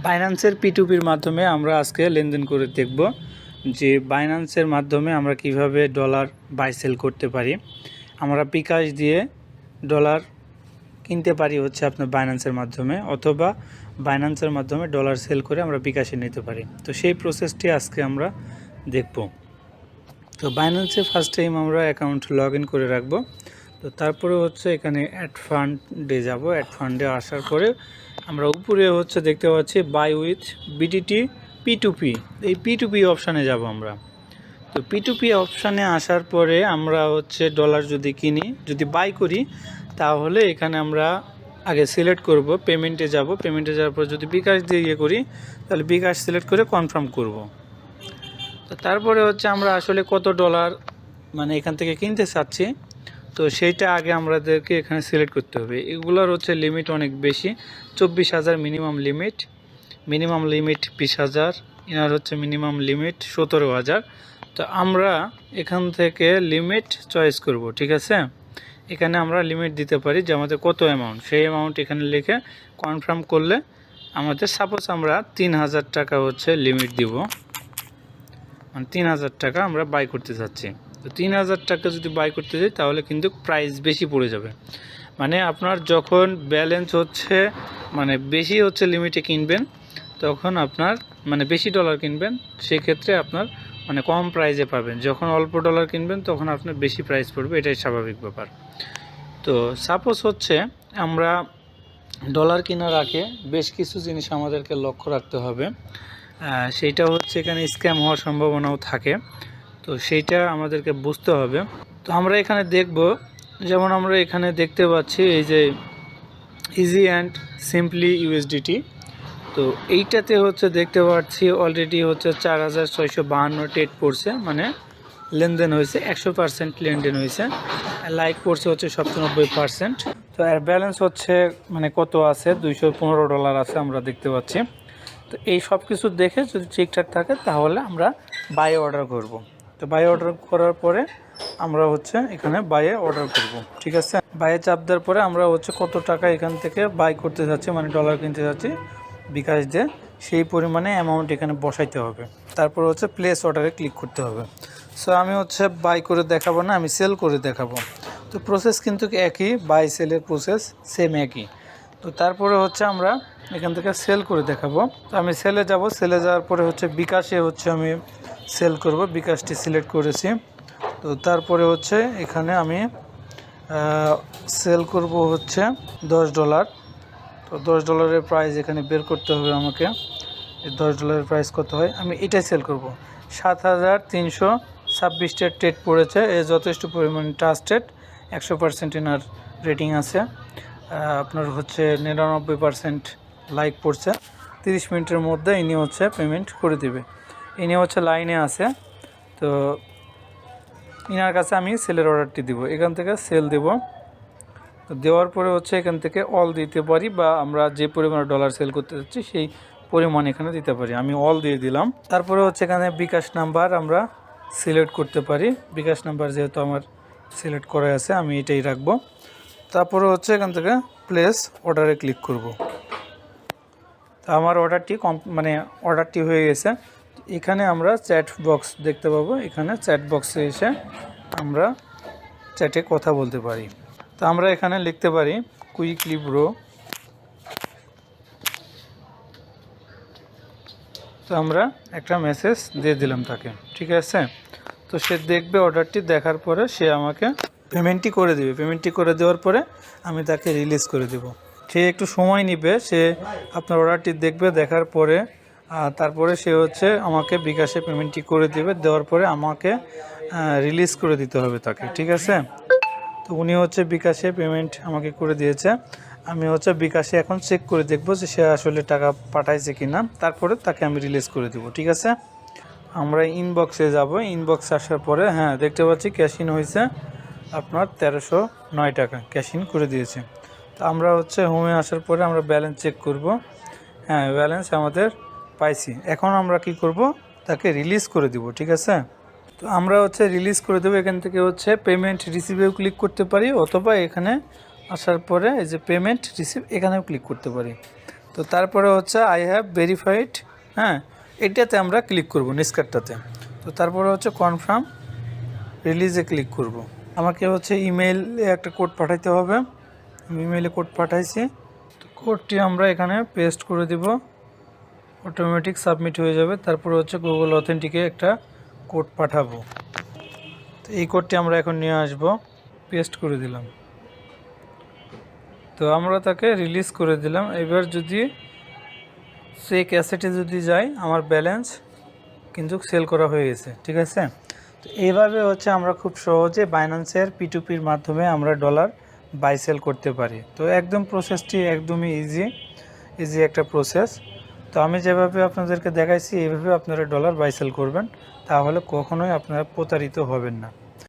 বাইন্যান্সের P2Pর মাধ্যমে আমরা আজকে লেনদেন করে দেখব যে বাইন্যান্সের মাধ্যমে আমরা কিভাবে ডলার বাই সেল করতে পারি। আমরা বিকাশ দিয়ে ডলার কিনতে পারি হচ্ছে আপনার বাইন্যান্সের মাধ্যমে, অথবা বাইন্যান্সের মাধ্যমে ডলার সেল করে আমরা বিকাশে নিতে পারি। তো সেই প্রসেসটি আজকে আমরা দেখব। তো বাইন্যান্সে ফার্স্ট টাইম আমরা অ্যাকাউন্ট লগ ইন করে রাখবো। তো তারপরে হচ্ছে এখানে অ্যাড ফান্ডে যাব। অ্যাড ফান্ডে আসার পরে আমরা উপরে হচ্ছে দেখতে পাচ্ছি বাই উইথ বিডিটি P2P, এই P2P অপশানে যাব আমরা। তো P2P অপশানে আসার পরে আমরা হচ্ছে ডলার যদি কিনি, যদি বাই করি, তাহলে এখানে আমরা আগে সিলেক্ট করব, পেমেন্টে যাব। পেমেন্টে যাওয়ার পর যদি বিকাশ দিয়ে ইয়ে করি, তাহলে বিকাশ সিলেক্ট করে কনফার্ম করব। তো তারপরে হচ্ছে আমরা আসলে কত ডলার মানে এখান থেকে কিনতে চাচ্ছি, তো সেইটা আগে আমাদেরকে এখানে সিলেক্ট করতে হবে। এগুলোর হচ্ছে লিমিট অনেক বেশি, 24,000 মিনিমাম লিমিট 20,000, এনার হচ্ছে মিনিমাম লিমিট 17,000। তো আমরা এখান থেকে লিমিট চয়েস করব, ঠিক আছে। এখানে আমরা লিমিট দিতে পারি যে আমাদের কত অ্যামাউন্ট, সেই অ্যামাউন্ট এখানে লিখে কনফার্ম করলে আমাদের, সাপোজ আমরা 3,000 টাকা হচ্ছে লিমিট দিব, মানে 3,000 টাকা আমরা বাই করতে চাচ্ছি। তো 3,000 টাকা যদি বাই করতে যাই তাহলে কিন্তু প্রাইস বেশি পড়ে যাবে। মানে আপনার যখন ব্যালেন্স হচ্ছে মানে বেশি হচ্ছে লিমিটে কিনবেন, তখন আপনার মানে বেশি ডলার কিনবেন, সেক্ষেত্রে আপনার মানে কম প্রাইসে পাবেন। যখন অল্প ডলার কিনবেন তখন আপনার বেশি প্রাইস পড়বে, এটাই স্বাভাবিক ব্যাপার। তো সাপোজ হচ্ছে আমরা ডলার কেনার আগে বেশ কিছু জিনিস আমাদেরকে লক্ষ্য রাখতে হবে। সেইটা হচ্ছে এখানে স্ক্যাম হওয়ার সম্ভাবনাও থাকে, তো সেইটা আমাদেরকে বুঝতে হবে। তো আমরা এখানে দেখব, যেমন আমরা এখানে দেখতে পাচ্ছি এই যে ইজি অ্যান্ড সিম্পলি USDT। তো এইটাতে হচ্ছে দেখতে পাচ্ছি অলরেডি হচ্ছে 4,652 টেট পড়ছে, মানে লেনদেন হয়েছে, 100% লেনদেন হয়েছে। লাইক পড়ছে হচ্ছে 97%। তো এর ব্যালেন্স হচ্ছে মানে কত আছে, $215 আছে আমরা দেখতে পাচ্ছি। তো এই সব কিছু দেখে যদি ঠিকঠাক থাকে তাহলে আমরা বাই অর্ডার করব। তো বাই অর্ডার করার পরে আমরা হচ্ছে এখানে বাইয়ে অর্ডার করব, ঠিক আছে। বাইয়ে চাপ দেওয়ার পরে আমরা হচ্ছে কত টাকা এখান থেকে বাই করতে যাচ্ছি, মানে ডলার কিনতে যাচ্ছি বিকাশ দিয়ে, সেই পরিমাণে অ্যামাউন্ট এখানে বসাইতে হবে। তারপর হচ্ছে প্লেস অর্ডারে ক্লিক করতে হবে। সো আমি হচ্ছে বাই করে দেখাবো না, আমি সেল করে দেখাবো। তো প্রসেস কিন্তু একই, বাই সেলের প্রসেস সেম একই। তো তারপরে হচ্ছে আমরা এখান থেকে সেল করে দেখাবো। তো আমি সেলে যাব, সেলে যাওয়ার পরে হচ্ছে বিকাশে হচ্ছে আমি সেল করব, বিকাশটি সিলেক্ট করেছি। তো তারপরে হচ্ছে এখানে আমি সেল করব হচ্ছে $10। তো $10 প্রাইস এখানে বের করতে হবে আমাকে, $10 প্রাইস কত হয়, আমি এটাই সেল করব। 7,326 ট্রেড পড়েছে, এ যথেষ্ট পরিমাণে ট্রাস্টেড, 100% এনার রেটিং আছে। আপনার হচ্ছে 99% লাইক পড়ছে। 30 মিনিটের মধ্যে ইনি হচ্ছে পেমেন্ট করে দেবে। ইনি হচ্ছে লাইনে আছে। তো ইনার কাছে আমি সেলের অর্ডারটি দিব, এখান থেকে সেল দেব। তো দেওয়ার পরে হচ্ছে এখান থেকে অল দিতে পারি, বা আমরা যে পরিমাণে ডলার সেল করতে যাচ্ছি সেই পরিমাণ এখানে দিতে পারি। আমি অল দিয়ে দিলাম। তারপরে হচ্ছে এখানে বিকাশ নাম্বার আমরা সিলেক্ট করতে পারি। বিকাশ নাম্বার যেহেতু আমার সিলেক্ট করা আছে, আমি এটাই রাখবো। তারপরে হচ্ছে এখান থেকে প্লেস অর্ডারে ক্লিক করব। তো আমার অর্ডারটি মানে অর্ডারটি হয়ে গেছে। এখানে আমরা চ্যাট বক্স দেখতে পাবো, এখানে চ্যাট বক্সে এসে আমরা চ্যাটে কথা বলতে পারি। তো আমরা এখানে লিখতে পারি কুইকলি ব্রো। তো আমরা একটা মেসেজ দিয়ে দিলাম তাকে, ঠিক আছে। তো সে দেখবে, অর্ডারটি দেখার পরে সে আমাকে পেমেন্টটি করে দেবে। পেমেন্টটি করে দেওয়ার পরে আমি তাকে রিলিজ করে দেব। সে একটু সময় নেবে, সে আপনার অর্ডারটি দেখবে, দেখার পরে তারপরে সে হচ্ছে আমাকে বিকাশে পেমেন্টটি করে দেবে। দেওয়ার পরে আমাকে রিলিজ করে দিতে হবে তাকে, ঠিক আছে। তো উনি হচ্ছে বিকাশে পেমেন্ট আমাকে করে দিয়েছে। আমি হচ্ছে বিকাশে এখন চেক করে দেখবো যে সে আসলে টাকা পাঠাইছে কি না, তারপরে তাকে আমি রিলিজ করে দেবো, ঠিক আছে। আমরা ইনবক্সে যাব। ইনবক্সে আসার পরে হ্যাঁ দেখতে পাচ্ছি ক্যাশ ইন হয়েছে আপনার 1,309 টাকা ক্যাশ ইন করে দিয়েছে। তো আমরা হচ্ছে হোমে আসার পরে আমরা ব্যালেন্স চেক করব। হ্যাঁ ব্যালেন্স আমাদের পাইছি। এখন আমরা কি করব, তাকে রিলিজ করে দিব, ঠিক আছে। তো আমরা হচ্ছে রিলিজ করে দেবো। এখান থেকে হচ্ছে পেমেন্ট রিসিভেও ক্লিক করতে পারি, অথবা এখানে আসার পরে এই যে পেমেন্ট রিসিভ, এখানেও ক্লিক করতে পারি। তো তারপরে হচ্ছে আই হ্যাভ ভেরিফাইড, হ্যাঁ, এটাতে আমরা ক্লিক করব নিস্কারটাতে। তো তারপরে হচ্ছে কনফার্ম রিলিজে ক্লিক করব। আমাকে হচ্ছে ইমেইলে একটা কোড পাঠাইতে হবে, আমি ইমেইলে কোড পাঠাইছি। তো কোডটি আমরা এখানে পেস্ট করে দিব, অটোমেটিক সাবমিট হয়ে যাবে। তারপরে হচ্ছে গুগল অথেন্টিকে একটা কোড পাঠাবো। তো এই কোডটি আমরা এখন নিয়ে আসব, পেস্ট করে দিলাম। তো আমরা তাকে রিলিজ করে দিলাম। এবার যদি চেক অ্যাসেটে যদি যাই, আমার ব্যালেন্স কিন্তু সেল করা হয়ে গেছে, ঠিক আছে। তো এইভাবে হচ্ছে আমরা খুব সহজে বাইন্যান্সের P2P মাধ্যমে আমরা ডলার বাই সেল করতে পারি। তো একদম প্রসেসটি একদমই ইজি একটা প্রসেস। তো আমি যেভাবে আপনাদেরকে দেখাইছি এইভাবে আপনারা ডলার বাই সেল করবেন, তাহলে কখনোই আপনারা প্রতারিত হবেন না।